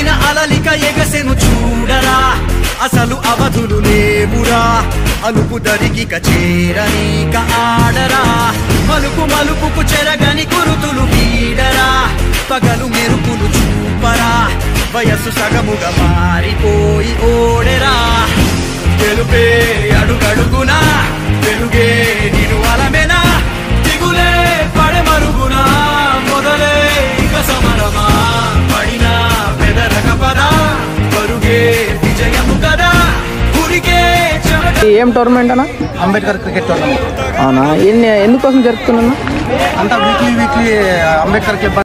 పొంగిన అలలిక ఎగసెను చూడరా అసలు అవధులు లేవురా అలుపు దరికిక చేరనీక ఆడరా మలుపు మలుపుకు చెరగని కురుతులు వీడరా పగలు మెరుపులు చూపరా వయస్సు సగముగా మారిపోయి ఓడెరా తెలుపే అడుగడుగునా వెలుగే నిను అలమెనా దిగులే పడమరుగునా మొదలే ఇక సమరమా పడినా పెదరక పదా పరుగే విజయము కదా ఊరికే ఏం టోర్నమెంట్ అన్న? Ambedkar cricket tournament. అవునా? ఎందుకోసం జరుపుతున్నా? అంతా వీక్లీ అంబేద్కర్